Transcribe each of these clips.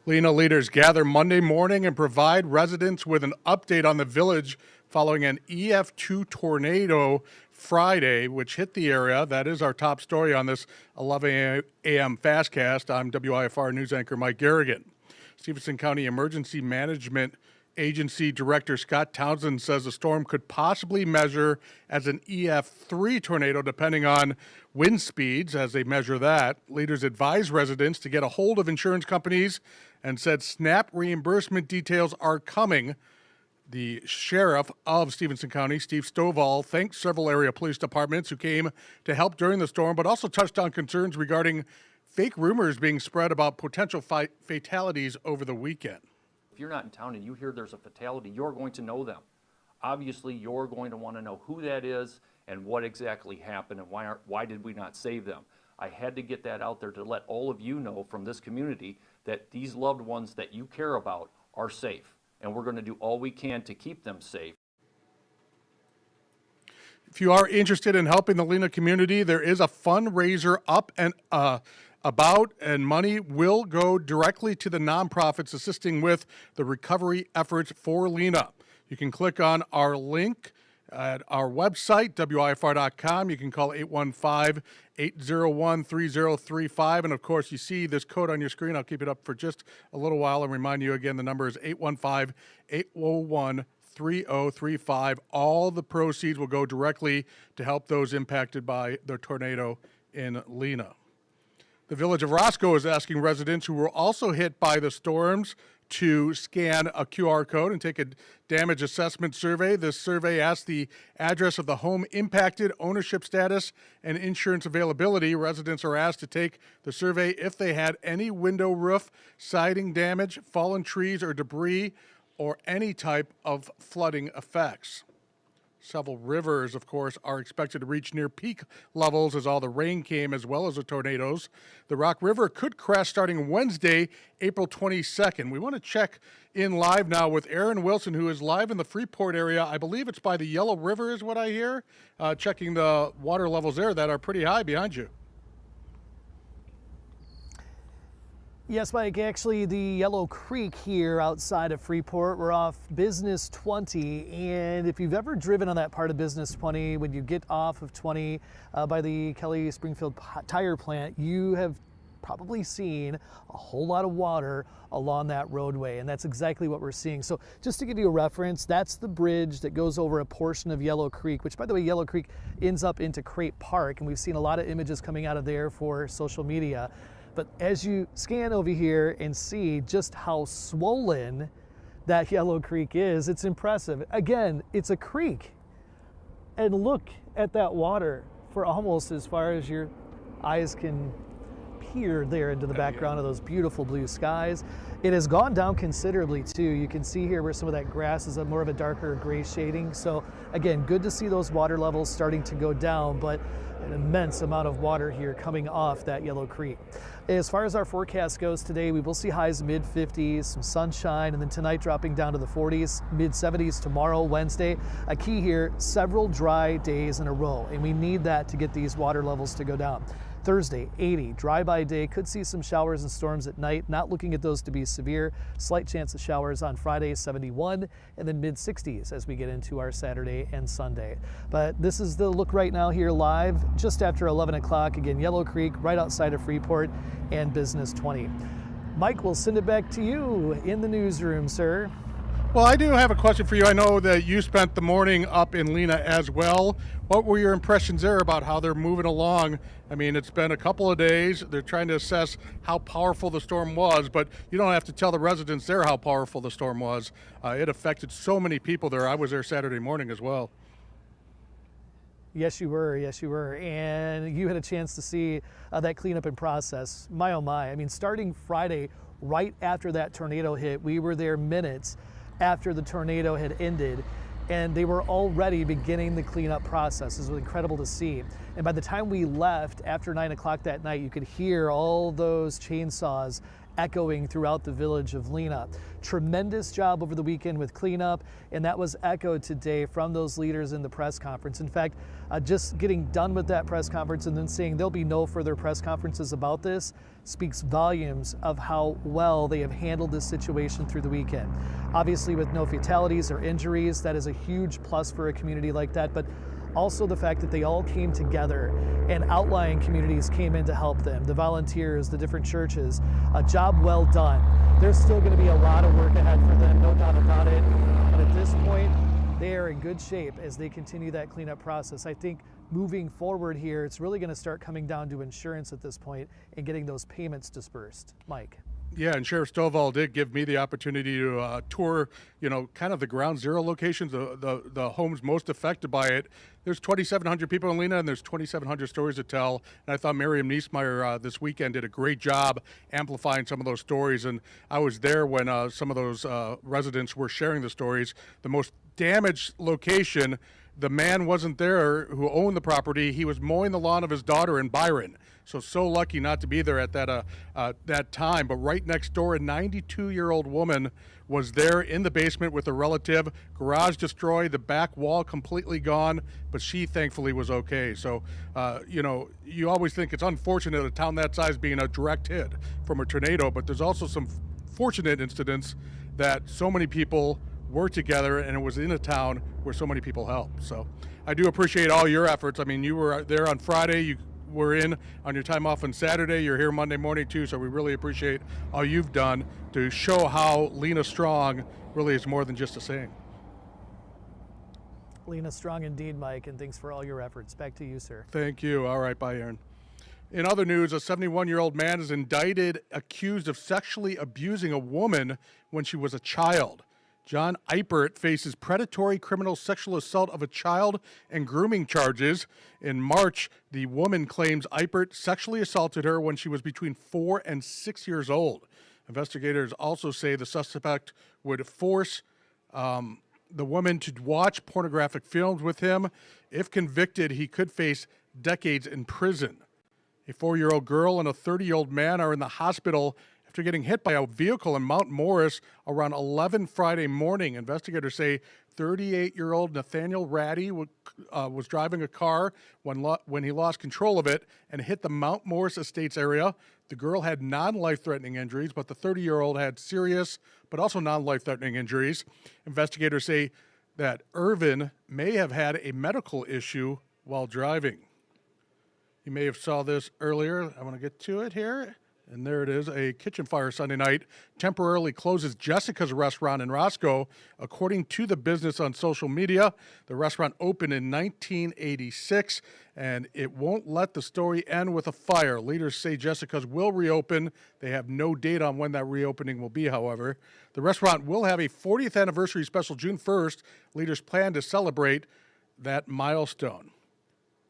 Lena leaders gather Monday morning and provide residents with an update on the village following an EF2 tornado Friday, which hit the area. That is our top story on this 11 a.m. Fastcast. I'm WIFR news anchor Mike Garrigan. Stephenson County Emergency Management Agency Director Scott Townsend says the storm could possibly measure as an EF3 tornado depending on wind speeds as they measure that. Leaders advise residents to get a hold of insurance companies and said SNAP reimbursement details are coming. The sheriff of Stephenson County, Steve Stovall, thanked several area police departments who came to help during the storm, but also touched on concerns regarding fake rumors being spread about potential fatalities over the weekend. If you're not in town and you hear there's a fatality, you're going to know them. Obviously, you're going to want to know who that is and what exactly happened and why did we not save them. I had to get that out there to let all of you know from this community that these loved ones that you care about are safe, and we're going to do all we can to keep them safe. If you are interested in helping the Lena community, there is a fundraiser up and about, and money will go directly to the nonprofits assisting with the recovery efforts for Lena. You can click on our link at our website, WIFR.com. You can call 815-801-3035. And of course, you see this code on your screen. I'll keep it up for just a little while and remind you again, the number is 815-801-3035. All the proceeds will go directly to help those impacted by the tornado in Lena. The village of Roscoe is asking residents who were also hit by the storms to scan a QR code and take a damage assessment survey. This survey asks the address of the home impacted, ownership status, and insurance availability. Residents are asked to take the survey if they had any window, roof, siding damage, fallen trees or debris, or any type of flooding effects. Several rivers, of course, are expected to reach near peak levels as all the rain came, as well as the tornadoes. The Rock River could crest starting Wednesday, April 22nd. We want to check in live now with Aaron Wilson, who is live in the Freeport area. I believe it's by the Yellow River is what I hear. Checking the water levels there that are pretty high behind you. Yes, Mike, actually the Yellow Creek here outside of Freeport, we're off Business 20, and if you've ever driven on that part of Business 20, when you get off of 20 by the Kelly Springfield tire plant, you have probably seen a whole lot of water along that roadway, and that's exactly what we're seeing. So just to give you a reference, that's the bridge that goes over a portion of Yellow Creek, which by the way, Yellow Creek ends up into Crape Park, and we've seen a lot of images coming out of there for social media. But as you scan over here and see just how swollen that Yellow Creek is, it's impressive. Again, it's a creek. And look at that water for almost as far as your eyes can peer there into the background of those beautiful blue skies. It has gone down considerably too. You can see here where some of that grass is more of a darker gray shading. So again, good to see those water levels starting to go down, but an immense amount of water here coming off that Yellow Creek. As far as our forecast goes today, we will see highs mid-50s, some sunshine, and then tonight dropping down to the 40s, mid-70s tomorrow, Wednesday. A key here, several dry days in a row, and we need that to get these water levels to go down. Thursday, 80, dry by day, could see some showers and storms at night, not looking at those to be severe. Slight chance of showers on Friday, 71, and then mid-60s as we get into our Saturday and Sunday. But this is the look right now here live, just after 11 o'clock. Again, Yellow Creek, right outside of Freeport, and Business 20. Mike, we'll send it back to you in the newsroom, sir. Well, I do have a question for you. I know that you spent the morning up in Lena as well. What were your impressions there about how they're moving along? I mean, it's been a couple of days. They're trying to assess how powerful the storm was, but you don't have to tell the residents there how powerful the storm was. It affected so many people there. I was there Saturday morning as well. Yes, you were. Yes, you were. And you had a chance to see that cleanup in process. My, oh my. I mean, starting Friday, right after that tornado hit, we were there minutes after the tornado had ended, and they were already beginning the cleanup process. It was incredible to see. And by the time we left after 9 o'clock that night, you could hear all those chainsaws echoing throughout the village of Lena. Tremendous job over the weekend with cleanup, and that was echoed today from those leaders in the press conference. In fact, just getting done with that press conference and then saying there'll be no further press conferences about this speaks volumes of how well they have handled this situation through the weekend. Obviously, with no fatalities or injuries, that is a huge plus for a community like that, but also the fact that they all came together and outlying communities came in to help them, the volunteers, the different churches. A job well done. There's still going to be a lot of work ahead for them, no doubt about it, but at this point, they are in good shape as they continue that cleanup process. I think moving forward here, it's really going to start coming down to insurance at this point and getting those payments dispersed. Mike. Yeah, and Sheriff Stovall did give me the opportunity to tour, kind of the ground zero locations, the homes most affected by it. There's 2,700 people in Lena, and there's 2,700 stories to tell. And I thought Miriam Niesmeyer this weekend did a great job amplifying some of those stories. And I was there when some of those residents were sharing the stories. The most damaged location, the man wasn't there who owned the property. He was mowing the lawn of his daughter in Byron. So lucky not to be there at that time. But right next door, a 92-year-old woman was there in the basement with a relative. Garage destroyed, the back wall completely gone, but she thankfully was okay. So, you always think it's unfortunate a town that size being a direct hit from a tornado, but there's also some fortunate incidents that so many people were together and it was in a town where so many people helped. So I do appreciate all your efforts. I mean, you were there on Friday, you were in on your time off on Saturday, you're here Monday morning too, so we really appreciate all you've done to show how Lena Strong really is more than just a saying. Lena Strong indeed, Mike, and thanks for all your efforts. Back to you, sir. Thank you. All right, bye, Aaron. In other news, a 71-year-old man is indicted, accused of sexually abusing a woman when she was a child. John Eipert faces predatory criminal sexual assault of a child and grooming charges. In March, the woman claims Eipert sexually assaulted her when she was between 4 and 6 years old. Investigators also say the suspect would force the woman to watch pornographic films with him. If convicted, he could face decades in prison. A 4-year-old girl and a 30-year-old man are in the hospital after getting hit by a vehicle in Mount Morris around 11 Friday morning. Investigators say 38-year-old Nathaniel Ratty was driving a car when he lost control of it and hit the Mount Morris Estates area. The girl had non-life-threatening injuries, but the 30-year-old had serious but also non-life-threatening injuries. Investigators say that Irvin may have had a medical issue while driving. You may have saw this earlier. I want to get to it here. And there it is. A kitchen fire Sunday night temporarily closes Jessica's restaurant in Roscoe. According to the business on social media, the restaurant opened in 1986, and it won't let the story end with a fire. Leaders say Jessica's will reopen. They have no date on when that reopening will be, however. The restaurant will have a 40th anniversary special June 1st. Leaders plan to celebrate that milestone.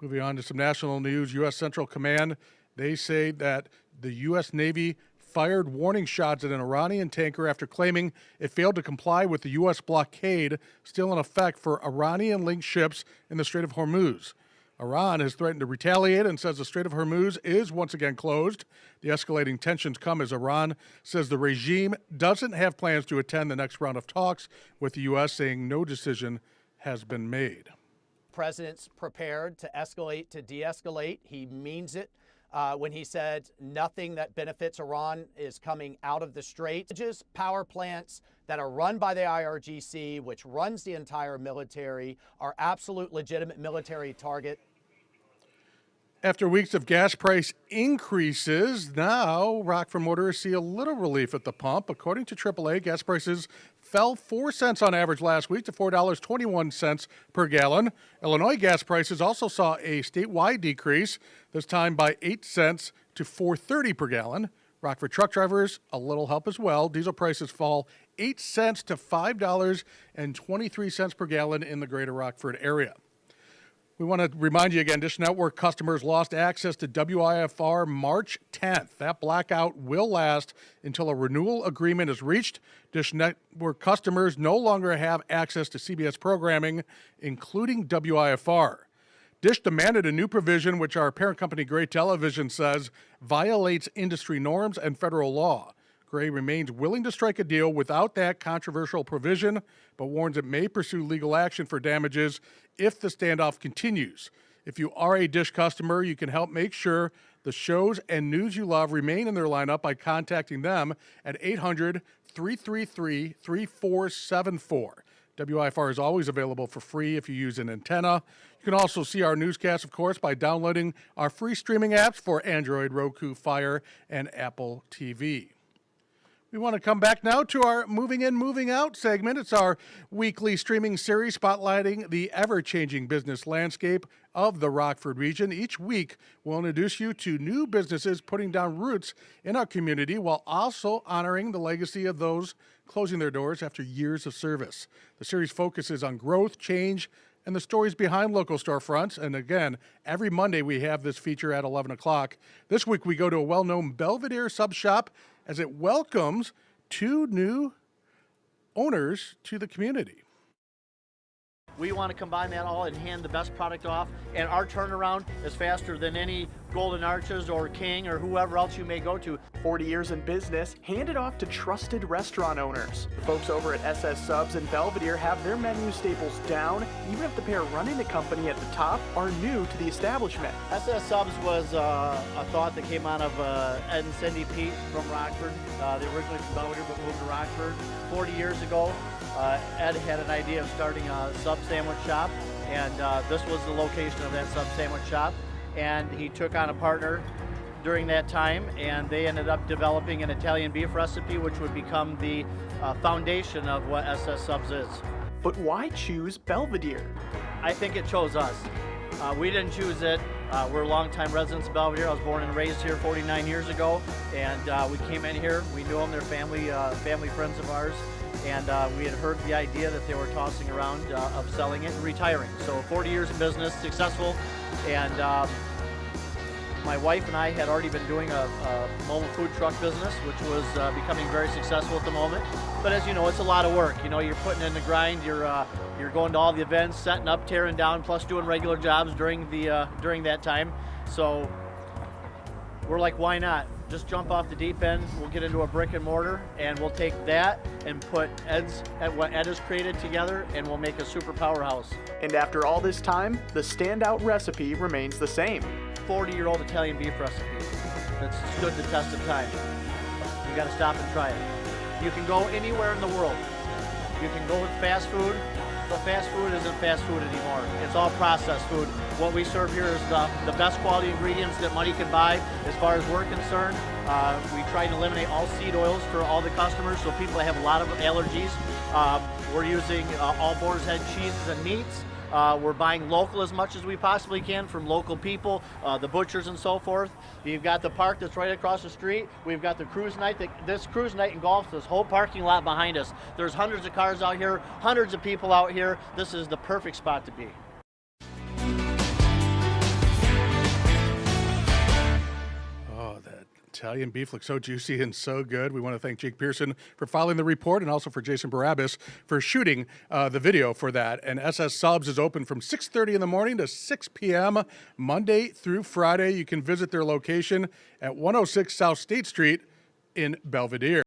Moving on to some national news, U.S. Central Command, they say that the U.S. Navy fired warning shots at an Iranian tanker after claiming it failed to comply with the U.S. blockade still in effect for Iranian-linked ships in the Strait of Hormuz. Iran has threatened to retaliate and says the Strait of Hormuz is once again closed. The escalating tensions come as Iran says the regime doesn't have plans to attend the next round of talks with the U.S., saying no decision has been made. President's prepared to escalate, to de-escalate. He means it. When he said nothing that benefits Iran is coming out of the Strait. Just power plants that are run by the IRGC, which runs the entire military, are absolute legitimate military target. After weeks of gas price increases, now Rockford motorists see a little relief at the pump. According to AAA, gas prices fell 4 cents on average last week to $4.21 per gallon. Illinois gas prices also saw a statewide decrease, this time by 8 cents to $4.30 per gallon. Rockford truck drivers, a little help as well. Diesel prices fall 8 cents to $5.23 per gallon in the greater Rockford area. We want to remind you again, Dish Network customers lost access to WIFR March 10th. That blackout will last until a renewal agreement is reached. Dish Network customers no longer have access to CBS programming, including WIFR. Dish demanded a new provision, which our parent company Gray Television says violates industry norms and federal law. Gray remains willing to strike a deal without that controversial provision, but warns it may pursue legal action for damages if the standoff continues. If you are a Dish customer, you can help make sure the shows and news you love remain in their lineup by contacting them at 800-333-3474. WIFR is always available for free if you use an antenna. You can also see our newscast, of course, by downloading our free streaming apps for Android, Roku, Fire, and Apple TV. We want to come back now to our Moving In, Moving Out segment. It's our weekly streaming series spotlighting the ever-changing business landscape of the Rockford region. Each week, we'll introduce you to new businesses putting down roots in our community while also honoring the legacy of those closing their doors after years of service. The series focuses on growth, change, and the stories behind local storefronts. And again, every Monday we have this feature at 11 o'clock. This week we go to a well-known Belvidere sub shop as it welcomes 2 new owners to the community. We want to combine that all and hand the best product off, and our turnaround is faster than any Golden Arches or King or whoever else you may go to. 40 years in business, handed off to trusted restaurant owners. The folks over at SS Subs in Belvidere have their menu staples down, even if the pair running the company at the top are new to the establishment. SS Subs was a thought that came out of Ed and Cindy Pete from Rockford. They originally from Belvidere but moved to Rockford 40 years ago. Ed had an idea of starting a sub sandwich shop, and this was the location of that sub sandwich shop. And he took on a partner during that time, and they ended up developing an Italian beef recipe, which would become the foundation of what SS Subs is. But why choose Belvidere? I think it chose us. We didn't choose it. We're longtime residents of Belvidere. I was born and raised here 49 years ago, and we came in here. We knew them, they're family friends of ours. And we had heard the idea that they were tossing around of selling it and retiring. So 40 years in business, successful, and my wife and I had already been doing a mobile food truck business, which was becoming very successful at the moment. But as you know, it's a lot of work. You know, you're putting in the grind. You're going to all the events, setting up, tearing down, plus doing regular jobs during that time. So we're like, why not? Just jump off the deep end. We'll get into a brick and mortar, and we'll take that and put what Ed has created together, and we'll make a super powerhouse. And after all this time, the standout recipe remains the same. 40-year-old Italian beef recipe that's stood the test of time. You got to stop and try it. You can go anywhere in the world. You can go with fast food, but fast food isn't fast food anymore. It's all processed food. What we serve here is the best quality ingredients that money can buy. As far as we're concerned, we try to eliminate all seed oils for all the customers, so people that have a lot of allergies. We're using all boar's head cheeses and meats. We're buying local as much as we possibly can from local people, the butchers and so forth. You've got the park that's right across the street. We've got the cruise night. This cruise night engulfs this whole parking lot behind us. There's hundreds of cars out here, hundreds of people out here. This is the perfect spot to be. Oh, that Italian beef looks so juicy and so good. We want to thank Jake Pearson for filing the report, and also for Jason Barabbas for shooting the video for that. And SS Subs is open from 6:30 in the morning to 6 p.m. Monday through Friday. You can visit their location at 106 South State Street in Belvidere.